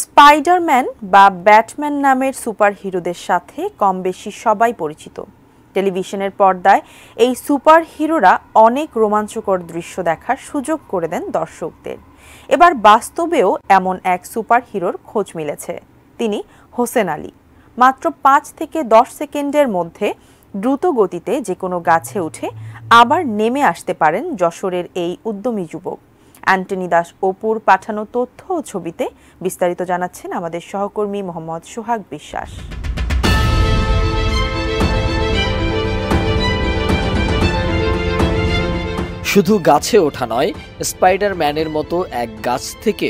Spiderman বা Batman নামের সুপারহিরোদের সাথে কম বেশি সবাই পরিচিত। টেলিভিশনের পর্দায় এই সুপারহিরোরা অনেক রোমাঞ্চকর দৃশ্য দেখার সুযোগ করে দেন দর্শকদের। এবার বাস্তবেও এমন এক সুপারহিরোর খোঁজ মিলেছে। তিনি হোসেন আলী। মাত্র ৫ থেকে ১০ সেকেন্ডের মধ্যে দ্রুত গতিতে যে কোনো গাছে উঠে আবার নেমে আসতে পারেন যশোরের এই উদ্যমী যুবক। অ্যান্টনি দাস অপুর পাঠানো তথ্য ও ছবিতে বিস্তারিত জানাচ্ছেন আমাদের সহকর্মী মোহাম্মদ সোহাগ বিশ্বাস। শুধু গাছে ওঠা নয়, স্পাইডারম্যানের মতো এক গাছ থেকে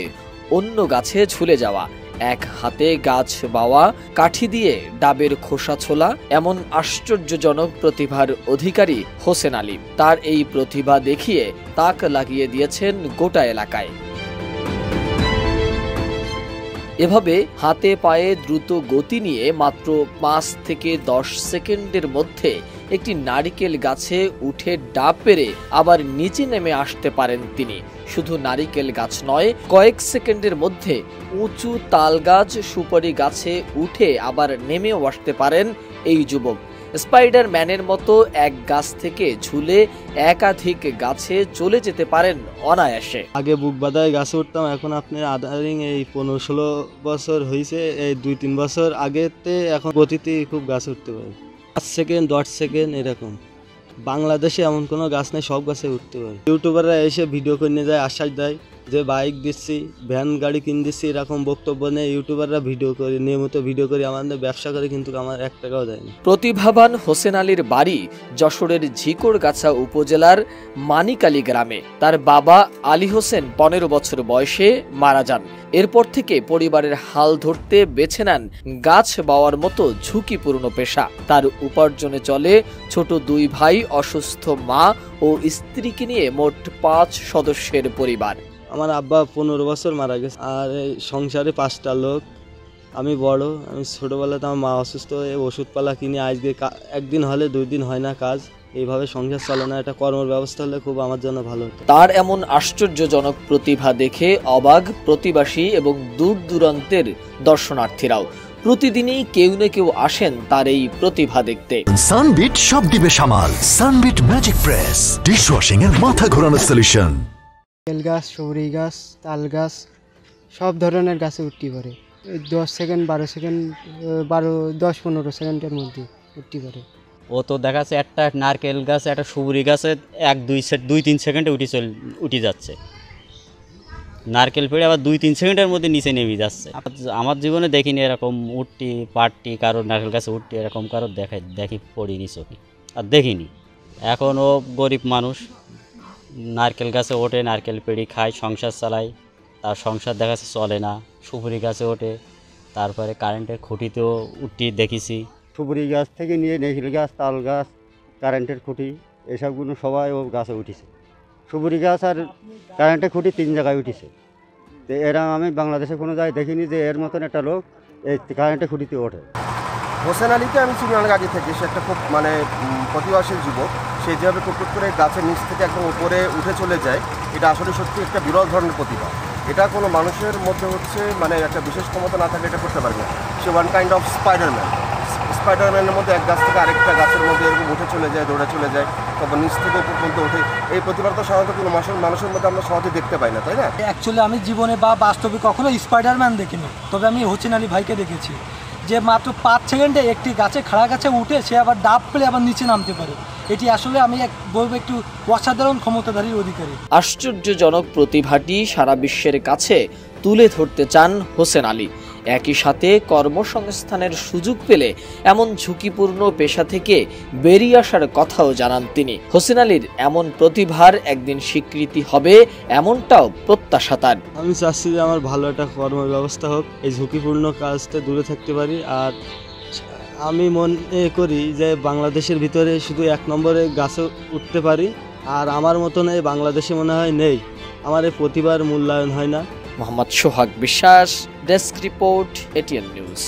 অন্য গাছে ঝুলে যাওয়া, এক হাতে গাছ বাওয়া, কাঠি দিয়ে ডাবের খোসা ছোলা, এমন আশ্চর্যজনক প্রতিভার অধিকারী হোসেন আলী। তার এই প্রতিভা দেখিয়ে তাক লাগিয়ে দিয়েছেন গোটা এলাকায়। এভাবে হাতে পায়ে দ্রুত গতি নিয়ে মাত্র ৫ থেকে ১০ সেকেন্ডের মধ্যে একটি নারিকেল গাছে উঠে ডাব পেরে আবার নিচে নেমে আসতে পারেন তিনি। শুধু নারিকেল গাছ নয়, কয়েক সেকেন্ডের মধ্যে উঁচু তাল গাছ, সুপারি গাছে উঠে আবার নেমেও আসতে পারেন এই যুবক। স্পাইডারম্যানের মতো এক গাছ থেকে ঝুলে একাধিক গাছে চলে যেতে পারেন অনায়াসে। আগে বুক বাঁধায় গাছে উঠতাম, এখন আপনার আদারিং এই ১৫-১৬ বছর হয়েছে, এই ২-৩ বছর আগেতে এখন গতিতে খুব গাছে উঠতে পারে। ৫ সেকেন্ড ১০ সেকেন্ড এরকম। বাংলাদেশে এমন কোনো গাছ নেই, সব গাছে উঠতে পারে। ইউটিউবাররা এসে ভিডিও করে নিয়ে যায়, আশ্বাস দেয় যে বাইক দিচ্ছি, ভ্যান গাড়ি কিনে দিচ্ছি, এরকম বক্তব্য নেই। ইউটিউবাররা ভিডিও করে, নিয়মিত ভিডিও করে আমাদের ব্যবসা করে, কিন্তু আমার ১ টাকাও দেয়নি। প্রতিভাবান হোসেন আলীর বাড়ি যশোরের ঝিকরগাছা উপজেলার মানিকালী গ্রামে। তার বাবা আলী হোসেন ১৫ বছর বয়সে মারা যান। এরপর থেকে পরিবারের হাল ধরতে বেছে নেন গাছ বাওয়ার মতো ঝুঁকিপূর্ণ পেশা। তার উপার্জনে চলে ছোট ২ ভাই, অসুস্থ মা ও স্ত্রীকে নিয়ে মোট ৫ সদস্যের পরিবার। আমার আব্বা ১৫ বছর মারা গেছে, আর এই সংসারে ৫টা লোক। আমি বড়। আমি ছোটোবেলাতে আমার মা অসুস্থ হয়ে ওষুধপালা কিনে আজকে একদিন হলে ২ দিন হয় না কাজ, এইভাবে সংসার চলে না। একটা কর্মের ব্যবস্থা হলে খুব আমার জন্য ভালো হতো। তার এমন আশ্চর্যজনক প্রতিভা দেখে অবাক প্রতিবাসী এবং দূর দূরান্তের দর্শনার্থীরাও। প্রতিদিনই কেউ না কেউ আসেন তার এই প্রতিভা দেখতে। সানবিট সব দিবে সামাল। সানবিট ম্যাজিক প্রেস ডিশওয়াশিং এর মাথা ঘোরানো সলিউশন। তেল গাছ, সবরি গাছ, তাল গাছ, সব ধরনের গাছে উঠতে পারে। ১০ সেকেন্ড ১২ সেকেন্ড ১০-১৫ সেকেন্ডের মধ্যে উঠতে পারে। ও তো দেখাচ্ছে একটা নারকেল গাছ, একটা সুবরি গাছে ২-৩ সেকেন্ডে উঠে যাচ্ছে। নারকেল পেড়ে আবার ২-৩ সেকেন্ডের মধ্যে নিচে নেমে যাচ্ছে। আমার জীবনে দেখিনি এরকম উঠতি পাটটি কারো নারকেল গাছে উঠতি, এরকম কারো দেখি পড়িনি চোখে, আর দেখিনি। এখন ও গরিব মানুষ, নারকেল গাছে ওঠে, নারকেল পেড়ি খায়, সংসার চালায়। তার সংসার দেখাচ্ছে চলে না। সুপুরি গাছে ওঠে, তারপরে কারেন্টের খুঁটিতেও উঠতে দেখেছি। সুপুরি গাছ থেকে নিয়ে নারকেল গাছ, তাল গাছ, কারেন্টের খুঁটি, এসবগুলো সবাই ও গাছে উঠেছে। সুপুরি গাছ আর কারেন্টের খুঁটি ৩ জায়গায় উঠেছে। তো এরা আমি বাংলাদেশে কোনো জায়গায় দেখিনি যে এর মতন একটা লোক এই কারেন্টের খুঁটিতে ওঠে। হোসেন আলীকে আমি চিনি অনেক আগে থেকে। সে একটা খুব প্রতিভাশীল যুবক। সে যেভাবে টুকটুক করে গাছের নিচ থেকে একদম উপরে উঠে চলে যায়, এটা আসলে সত্যি একটা বিরল ধরনের প্রতিভা। এটা কোনো মানুষের মধ্যে একটা বিশেষ ক্ষমতা না থাকলে এটা করতে পারবে না। সে ওয়ান কাইন্ড অফ স্পাইডারম্যানের মধ্যে এক গাছ থেকে আরেকটা গাছের মধ্যে এরকম উঠে চলে যায়, দৌড়ে চলে যায়, তারপর নিচ থেকে উপর পর্যন্ত ওঠে। এই প্রতিভাটা সাধারণত কোনো মানুষের মধ্যে আমরা সহজে দেখতে পাই না, তাই না? অ্যাকচুয়ালি আমি জীবনে বা বাস্তবে কখনো স্পাইডারম্যান দেখিনি, তবে আমি হোসেন আলী ভাইকে দেখেছি যে মাত্র ৫ সেকেন্ডে একটি খাড়া গাছে উঠে সে আবার ডাব পেলে আবার নিচে নামতে পারে। এটি আসলে আমি বলবো একটু অসাধারণ ক্ষমতাধারীর অধিকারী। আশ্চর্যজনক প্রতিভাটি সারা বিশ্বের কাছে তুলে ধরতে চান হোসেন আলী। একই সাথে কর্মসংস্থানের সুযোগ পেলে এমন ঝুঁকিপূর্ণ পেশা থেকে বেরিয়ে আসার কথাও জানান তিনি। হোসেন আলীর এমন প্রতিভার একদিন স্বীকৃতি হবে, এমনটাও প্রত্যাশা তার। আমি চাচ্ছি যে আমার ভালো একটা কর্মের ব্যবস্থা হোক, এই ঝুঁকিপূর্ণ কাজতে দূরে থাকতে পারি। আর আমি মনে করি যে বাংলাদেশের ভিতরে শুধু ১ নম্বরে গাছে উঠতে পারি, আর আমার মতন এই বাংলাদেশে মনে হয় নেই। আমার এই প্রতিভার মূল্যায়ন হয় না। মোহাম্মদ সোহাগ বিশ্বাস, ডেস্ক রিপোর্ট, এটিএন নিউজ।